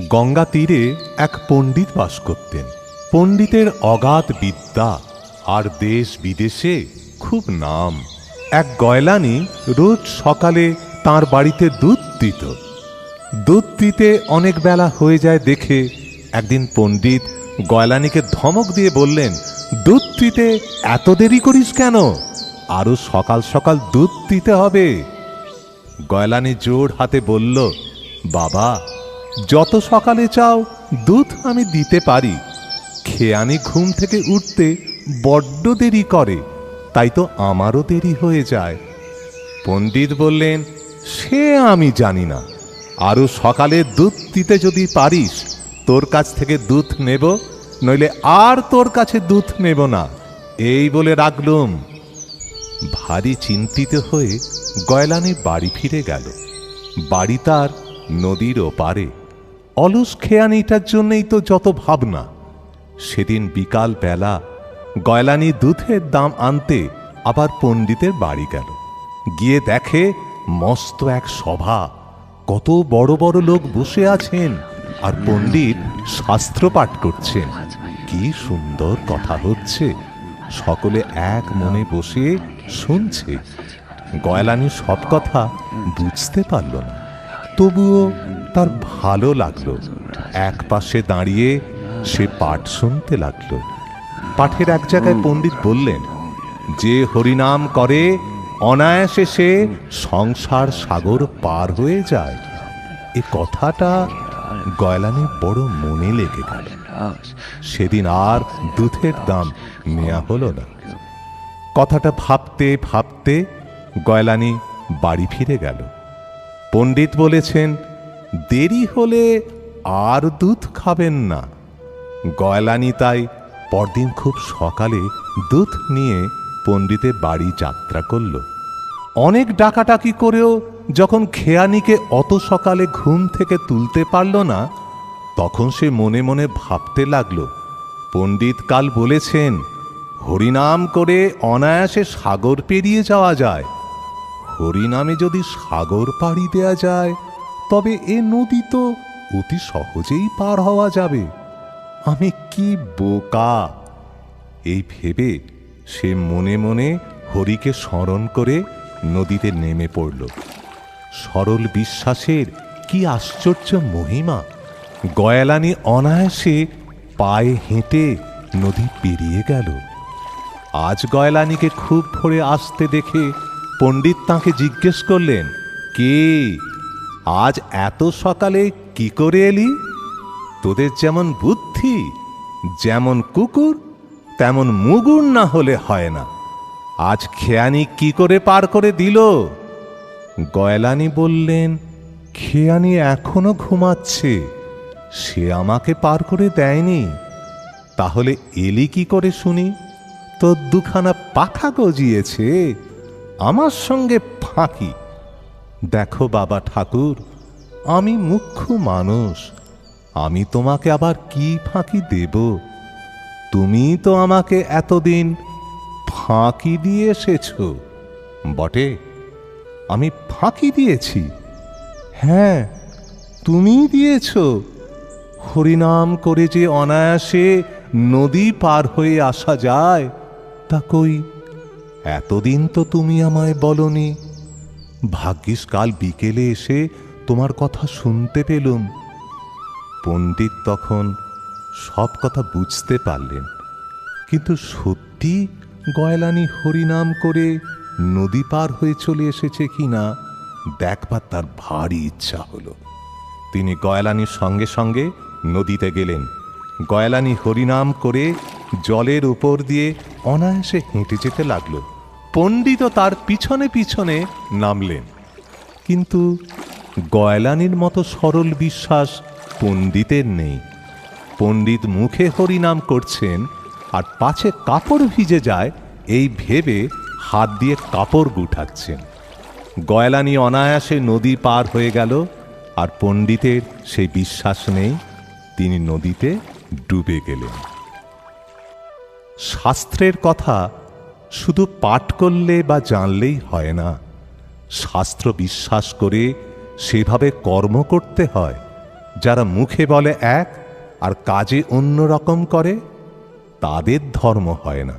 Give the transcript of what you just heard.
গঙ্গা তীরে এক পণ্ডিত বাস করতেন। পণ্ডিতের অগাধ বিদ্যা আর দেশ বিদেশে খুব নাম। এক গয়লানি রোজ সকালে তার বাড়িতে দুধ দিত। দুধ দিতে অনেক বেলা হয়ে যায় দেখে একদিন পণ্ডিত গয়লানিকে ধমক দিয়ে বললেন, দুধ দিতে এত দেরি করিস কেন? আরো সকাল সকাল দুধ দিতে হবে। গয়লানি জোর হাতে বলল, বাবা, যত সকালে চাও দুধ আমি দিতে পারি। খেয়ানি ঘুম থেকে উঠতে বড্ড দেরি করে, তাই তো আমারও দেরি হয়ে যায়। পণ্ডিত বললেন, সে আমি জানি না, আরো সকালে দুধ দিতে যদি পারিস তোর কাছ থেকে দুধ নেব, নইলে আর তোর কাছে দুধ নেব না, এই বলে রাখলুম। ভারী চিন্তিত হয়ে গয়লানি বাড়ি ফিরে গেল। বাড়ি তার নদীর ওপারে। অলস খেয়ানিটার জন্যই তো যত ভাবনা। সেদিন বিকাল বেলা গয়লানি দুধের দাম আনতে আবার পণ্ডিতের বাড়ি গেল। গিয়ে দেখে মস্ত এক সভা, কত বড় বড় লোক বসে আছেন আর পণ্ডিত শাস্ত্র পাঠ করছেন। কি সুন্দর কথা হচ্ছে, সকলে এক মনে বসে শুনছে। গয়লানি সব কথা বুঝতে পারল না, তবুও তার ভালো লাগলো। এক পাশে দাঁড়িয়ে সে পাঠ শুনতে লাগলো। পাঠের এক জায়গায় পণ্ডিত বললেন, যে হরিনাম করে অনায়াসে সে সংসার সাগর পার হয়ে যায়। এ কথাটা গয়লানি বড় মনে লেগে গেল। সেদিন আর দুধের দাম নেওয়া হলো না। কথাটা ভাবতে ভাবতে গয়লানি বাড়ি ফিরে গেল। পণ্ডিত বলেছেন, দেরি হলে আর দুধ খাবেন না। গয়লানি তাই পরদিন খুব সকালে দুধ নিয়ে পণ্ডিতের বাড়ি যাত্রা করল। অনেক ডাকাডাকি করেও যখন খেয়ানিকে অত সকালে ঘুম থেকে তুলতে পারল না, তখন সে মনে মনে ভাবতে লাগল, পণ্ডিত কাল বলেছেন হরিনাম করে অনায়াসে সাগর পেরিয়ে যাওয়া যায়। হরিনামে যদি সাগর পাড়ি দেয়া যায়, তবে এ নদী তো অতি সহজেই পার হওয়া যাবে। আমি কি বোকা! এই ভেবে সে মনে মনে হরিকে স্মরণ করে নদীতে নেমে পড়ল। সরল বিশ্বাসের কি আশ্চর্য মহিমা! গয়লানি অনায়াসে পায়ে হেঁটে নদী পেরিয়ে গেল। আজ গয়লানিকে খুব ভোরে আসতে দেখে পণ্ডিত তাঁকে জিজ্ঞেস করলেন, কে, আজ এত সকালে কি করে এলি? তোদের যেমন বুদ্ধি, যেমন কুকুর তেমন মুগুর না হলে হয় না। আজ খেয়ানি কি করে পার করে দিল? গয়লানি বললেন, খেয়ানি এখনো ঘুমাচ্ছে, সে আমাকে পার করে দেয়নি। তাহলে এলি কি করে শুনি? তোর দুখানা পাখা গজিয়েছে, আমার সঙ্গে ফাঁকি। দেখো বাবা ঠাকুর, আমি মুখ্য মানুষ, আমি তোমাকে আবার কি ফাঁকি দেব? তুমি তো আমাকে এতদিন ফাঁকি দিয়ে এসেছ। বটে, আমি ফাঁকি দিয়েছি? হ্যাঁ, তুমি দিয়েছ। হরিনাম করে যে অনায়াসে নদী পার হয়ে আসা যায়, তা কই এতদিন তো তুমি আমায় বলনি। ভাগ্যিস কাল বিকেলে এসে তোমার কথা শুনতে পেলুম। পণ্ডিত তখন সব কথা বুঝতে পারলেন, কিন্তু সত্যি গয়লানি হরিনাম করে নদী পার হয়ে চলে এসেছে কিনা দেখবার তার ভারী ইচ্ছা হলো। তিনি গয়লানির সঙ্গে সঙ্গে নদীতে গেলেন। গয়লানি হরিনাম করে জলের উপর দিয়ে অনায়াসে হেঁটে যেতে লাগল। পণ্ডিতও তার পিছনে পিছনে নামলেন। কিন্তু গয়লানির মতো সরল বিশ্বাস পণ্ডিতের নেই। পণ্ডিত মুখে হরিনাম করছেন আর পাছে কাপড় ভিজে যায় এই ভেবে হাত দিয়ে কাপড় গুটাচ্ছেন। গয়লানি অনায়াসে নদী পার হয়ে গেল, আর পণ্ডিতের সেই বিশ্বাস নেই, তিনি নদীতে ডুবে গেলেন। শাস্ত্রের কথা শুধু পাঠ করলে বা জানলেই হয় না, শাস্ত্র বিশ্বাস করে সেভাবে কর্ম করতে হয়, যারা মুখে বলে এক আর কাজে অন্য রকম করে, তাদের ধর্ম হয় না।